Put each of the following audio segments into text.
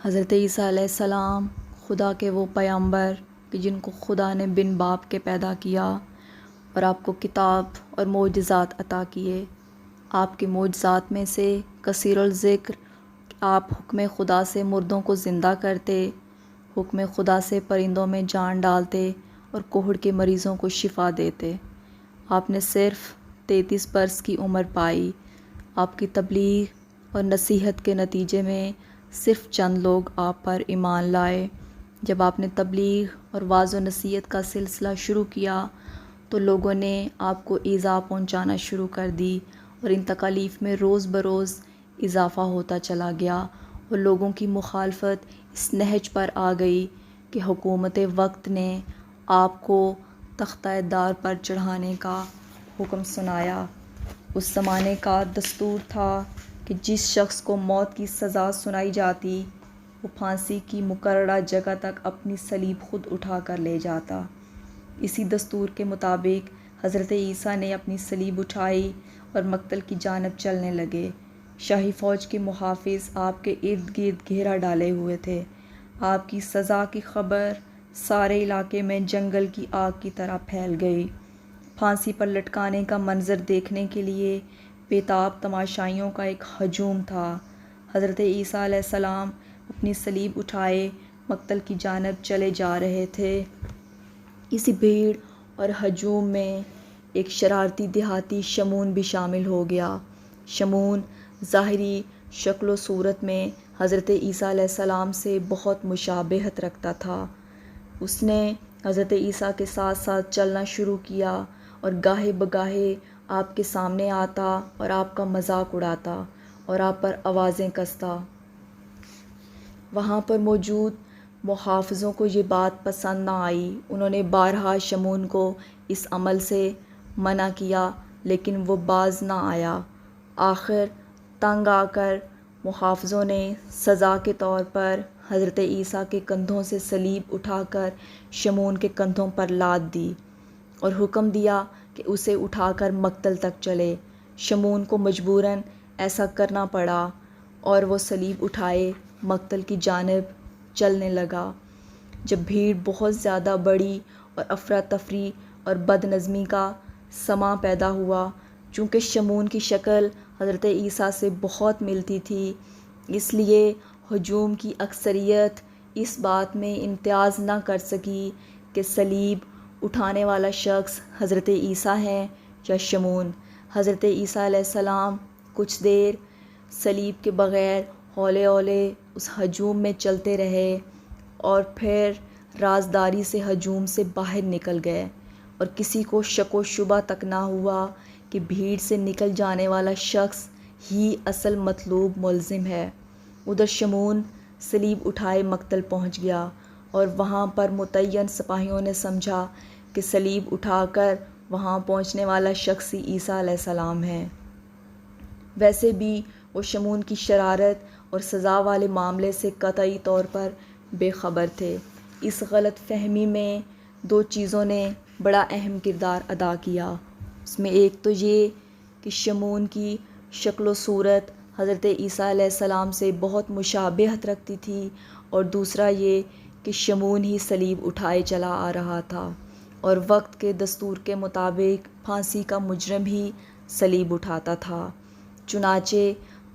حضرت عیسیٰ علیہ السلام خدا کے وہ پیغمبر کہ جن کو خدا نے بن باپ کے پیدا کیا اور آپ کو کتاب اور معجزات عطا کیے۔ آپ کے معجزات میں سے کثیر الذکر، آپ حکم خدا سے مردوں کو زندہ کرتے، حکم خدا سے پرندوں میں جان ڈالتے اور کوہڑ کے مریضوں کو شفا دیتے۔ آپ نے صرف 33 برس کی عمر پائی۔ آپ کی تبلیغ اور نصیحت کے نتیجے میں صرف چند لوگ آپ پر ایمان لائے۔ جب آپ نے تبلیغ اور وعظ و نصیحت کا سلسلہ شروع کیا تو لوگوں نے آپ کو ایذا پہنچانا شروع کر دی اور ان تکالیف میں روز بروز اضافہ ہوتا چلا گیا اور لوگوں کی مخالفت اس نہج پر آ گئی کہ حکومت وقت نے آپ کو تختہ دار پر چڑھانے کا حکم سنایا۔ اس زمانے کا دستور تھا کہ جس شخص کو موت کی سزا سنائی جاتی وہ پھانسی کی مقررہ جگہ تک اپنی صلیب خود اٹھا کر لے جاتا۔ اسی دستور کے مطابق حضرت عیسیٰ نے اپنی صلیب اٹھائی اور مقتل کی جانب چلنے لگے۔ شاہی فوج کے محافظ آپ کے ارد گرد گھیرا ڈالے ہوئے تھے۔ آپ کی سزا کی خبر سارے علاقے میں جنگل کی آگ کی طرح پھیل گئی۔ پھانسی پر لٹکانے کا منظر دیکھنے کے لیے بےتاب تماشائیوں کا ایک ہجوم تھا۔ حضرت عیسیٰ علیہ السلام اپنی صلیب اٹھائے مقتل کی جانب چلے جا رہے تھے۔ اسی بھیڑ اور ہجوم میں ایک شرارتی دیہاتی شمعون بھی شامل ہو گیا۔ شمعون ظاہری شکل و صورت میں حضرت عیسیٰ علیہ السلام سے بہت مشابہت رکھتا تھا۔ اس نے حضرت عیسیٰ کے ساتھ ساتھ چلنا شروع کیا اور گاہے بگاہے آپ کے سامنے آتا اور آپ کا مذاق اڑاتا اور آپ پر آوازیں کستا۔ وہاں پر موجود محافظوں کو یہ بات پسند نہ آئی۔ انہوں نے بارہا شمعون کو اس عمل سے منع کیا لیکن وہ باز نہ آیا۔ آخر تنگ آ کر محافظوں نے سزا کے طور پر حضرت عیسیٰ کے کندھوں سے صلیب اٹھا کر شمعون کے کندھوں پر لاد دی اور حکم دیا کہ اسے اٹھا کر مقتل تک چلے۔ شمعون کو مجبوراً ایسا کرنا پڑا اور وہ صلیب اٹھائے مقتل کی جانب چلنے لگا۔ جب بھیڑ بہت زیادہ بڑی اور افراتفری اور بد نظمی کا سماں پیدا ہوا، چونکہ شمعون کی شکل حضرت عیسیٰ سے بہت ملتی تھی، اس لیے ہجوم کی اکثریت اس بات میں امتیاز نہ کر سکی کہ صلیب اٹھانے والا شخص حضرت عیسیٰ ہے یا شمعون۔ حضرت عیسیٰ علیہ السلام کچھ دیر صلیب کے بغیر ہولے ہولے اس ہجوم میں چلتے رہے اور پھر رازداری سے ہجوم سے باہر نکل گئے اور کسی کو شک و شبہ تک نہ ہوا کہ بھیڑ سے نکل جانے والا شخص ہی اصل مطلوب ملزم ہے۔ ادھر شمعون صلیب اٹھائے مقتل پہنچ گیا اور وہاں پر متعین سپاہیوں نے سمجھا کہ صلیب اٹھا کر وہاں پہنچنے والا شخص ہی عیسیٰ علیہ السلام ہے۔ ویسے بھی وہ شمعون کی شرارت اور سزا والے معاملے سے قطعی طور پر بے خبر تھے۔ اس غلط فہمی میں دو چیزوں نے بڑا اہم کردار ادا کیا۔ اس میں ایک تو یہ کہ شمعون کی شکل و صورت حضرت عیسیٰ علیہ السلام سے بہت مشابہت رکھتی تھی اور دوسرا یہ کہ شمعون ہی صلیب اٹھائے چلا آ رہا تھا اور وقت کے دستور کے مطابق پھانسی کا مجرم ہی صلیب اٹھاتا تھا۔ چنانچہ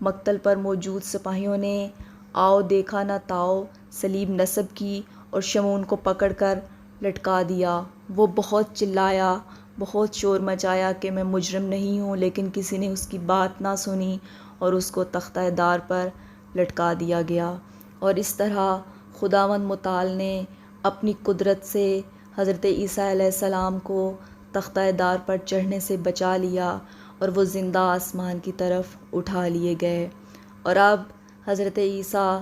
مقتل پر موجود سپاہیوں نے آؤ دیکھا نہ تاؤ صلیب نصب کی اور شمعون کو پکڑ کر لٹکا دیا۔ وہ بہت چلایا، بہت شور مچایا کہ میں مجرم نہیں ہوں، لیکن کسی نے اس کی بات نہ سنی اور اس کو تختہ دار پر لٹکا دیا گیا۔ اور اس طرح خداوند متعال نے اپنی قدرت سے حضرت عیسیٰ علیہ السلام کو تختہ دار پر چڑھنے سے بچا لیا اور وہ زندہ آسمان کی طرف اٹھا لیے گئے۔ اور اب حضرت عیسیٰ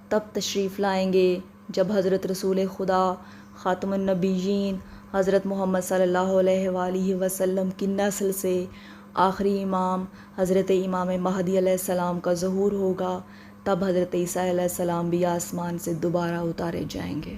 تب تشریف لائیں گے جب حضرت رسول خدا خاتم النبیین حضرت محمد صلی اللہ علیہ وآلہ وسلم کی نسل سے آخری امام حضرت امام مہدی علیہ السلام کا ظہور ہوگا۔ تب حضرت عیسیٰ علیہ السلام بھی آسمان سے دوبارہ اتارے جائیں گے۔